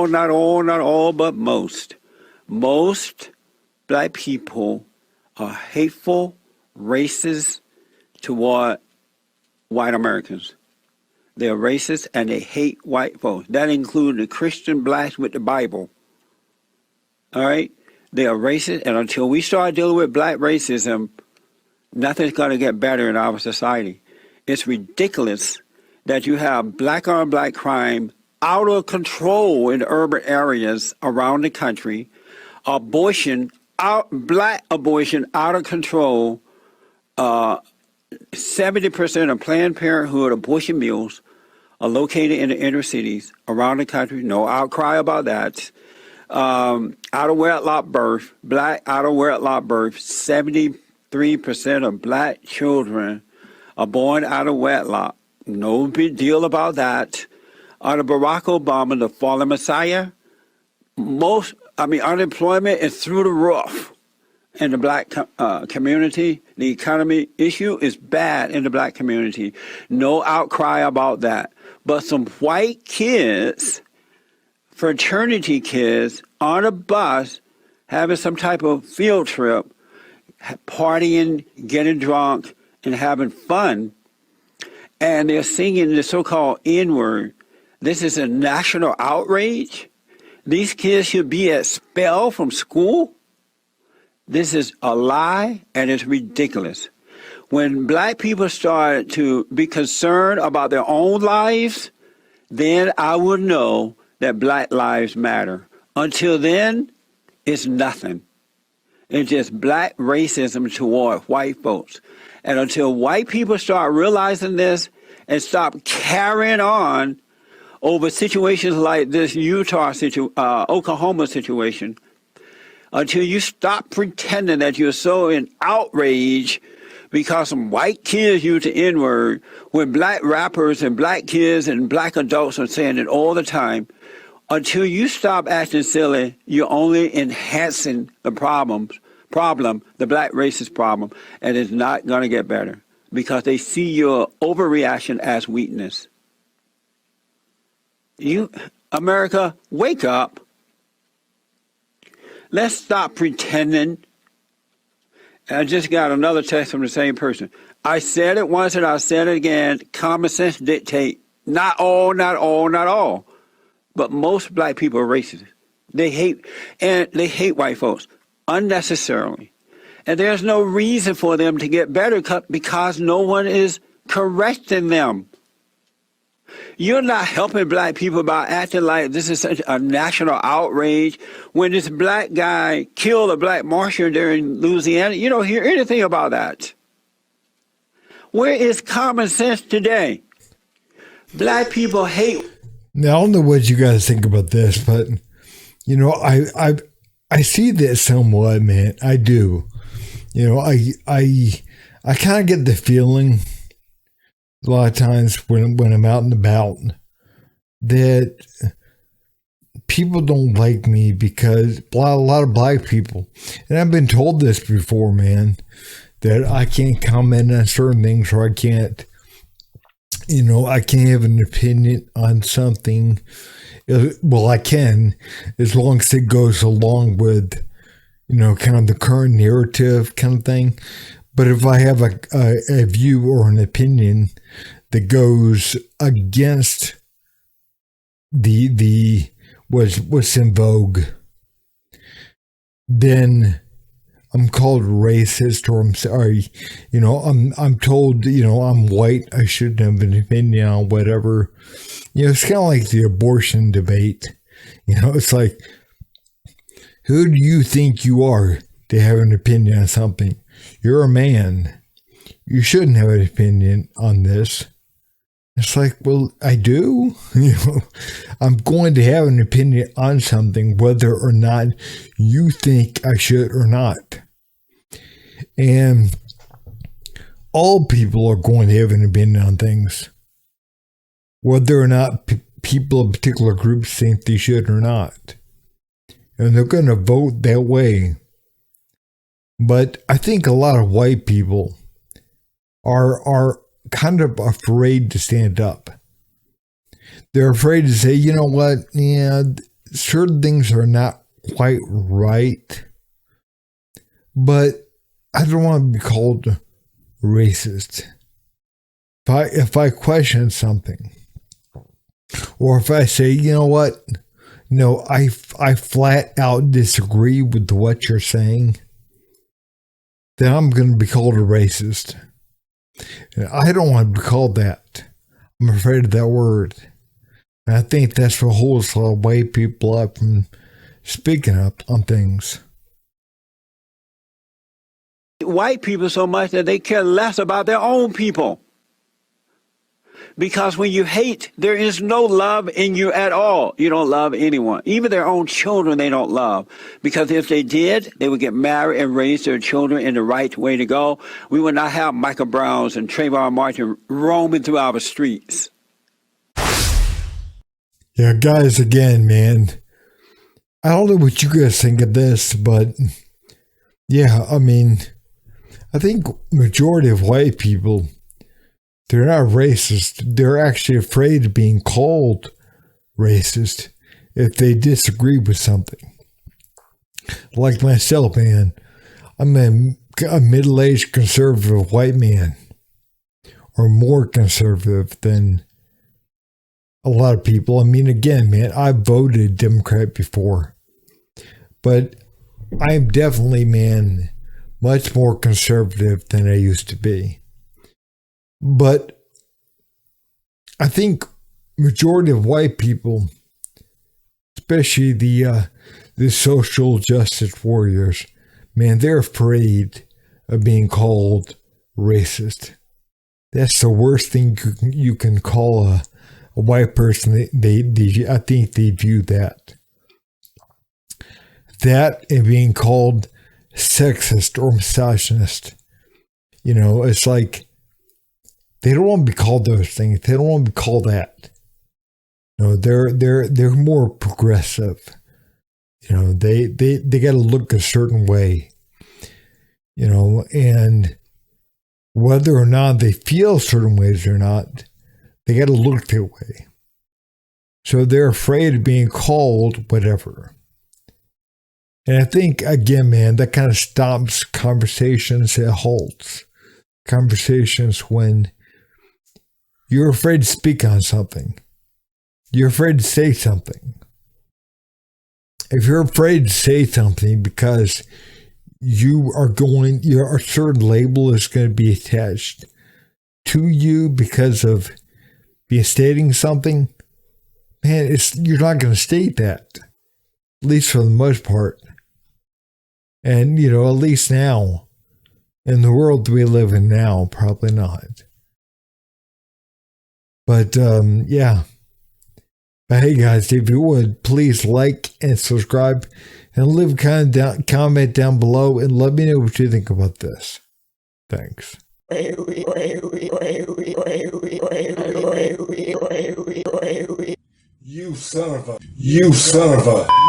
not all, but most. Most black people are hateful, racist toward white Americans. They're racist and they hate white folks. That includes the Christian blacks with the Bible. All right? They are racist, and until we start dealing with black racism, nothing's going to get better in our society. It's ridiculous that you have black on black crime out of control in urban areas around the country, black abortion out of control. 70% of Planned Parenthood abortion mills are located in the inner cities around the country. No outcry about that. Out of wedlock birth, black out of wedlock birth, 73% of black children are born out of wedlock. No big deal about that. Under Barack Obama, the fallen messiah, unemployment is through the roof in the black community. The economy issue is bad in the black community. No outcry about that. But some white kids, fraternity kids, on a bus having some type of field trip, partying, getting drunk, and having fun, and they're singing the so-called N-word. This is a national outrage. These kids should be expelled from school. This is a lie, and it's ridiculous. When black people start to be concerned about their own lives, then I would know that black lives matter. Until then, it's nothing. It's just black racism toward white folks. And until white people start realizing this and stop carrying on over situations like this Oklahoma situation, until you stop pretending that you're so in outrage because some white kids use the N-word, when black rappers and black kids and black adults are saying it all the time, until you stop acting silly, you're only enhancing the problem, the black racist problem, and it's not going to get better because they see your overreaction as weakness. America, wake up. Let's stop pretending. I just got another text from the same person. I said it once and I said it again. Common sense dictate. Not all. But most black people are racist. They hate white folks unnecessarily. And there's no reason for them to get better because no one is correcting them. You're not helping black people by acting like this is such a national outrage. When this black guy killed a black marshal there in Louisiana, you don't hear anything about that. Where is common sense today? Black people hate. Now, I don't know what you guys think about this, but, I see this somewhat, man. I do. I kind of get the feeling a lot of times when I'm out and about that people don't like me because a lot of black people, and I've been told this before, man, that I can't comment on certain things, or I can't have an opinion on something. Well, I can, as long as it goes along with, kind of the current narrative kind of thing. But if I have a view or an opinion that goes against what's in vogue, then I'm called racist, or I'm sorry, I'm told, I'm white, I shouldn't have an opinion on whatever. It's kind of like the abortion debate. It's like, who do you think you are to have an opinion on something? You're a man. You shouldn't have an opinion on this. It's like, well, I do. I'm going to have an opinion on something, whether or not you think I should or not. And all people are going to have an opinion on things, whether or not people of particular groups think they should or not. And they're going to vote that way. But I think a lot of white people are kind of afraid to stand up. They're afraid to say, you know what, yeah, certain things are not quite right, but I don't want to be called racist. If I question something, or if I say, you know what, no, I flat out disagree with what you're saying, then I'm going to be called a racist. And I don't want to be called that. I'm afraid of that word. And I think that's what holds a lot of white people up from speaking up on things. White people so much that they care less about their own people. Because when you hate, there is no love in you at all. You don't love anyone. Even their own children they don't love. Because if they did, they would get married and raise their children in the right way to go. We would not have Michael Browns and Trayvon Martin roaming through our streets. Yeah, guys, again, man, I don't know what you guys think of this, but yeah, I mean, I think majority of white people, they're not racist. They're actually afraid of being called racist if they disagree with something. Like myself, man, I'm a middle-aged conservative white man, or more conservative than a lot of people. I mean, again, man, I've voted Democrat before, but I'm definitely, man, much more conservative than I used to be. But I think majority of white people, especially the social justice warriors, man, they're afraid of being called racist. That's the worst thing you can call a white person. I think they view that and being called sexist or misogynist. You know, it's like they don't want to be called those things. They don't want to be called that. You know, they're more progressive. You know, they got to look a certain way. You know, and whether or not they feel certain ways or not, they got to look that way. So they're afraid of being called whatever. And I think, again, man, that kind of stops conversations. It halts conversations when you're afraid to speak on something. You're afraid to say something. If you're afraid to say something because your certain label is going to be attached to you because of being stating something, man, you're not going to state that, at least for the most part. And, you know, at least now, in the world we live in now, probably not. But, yeah. But hey, guys, if you would, please like and subscribe and leave a comment down below and let me know what you think about this. Thanks. You son of a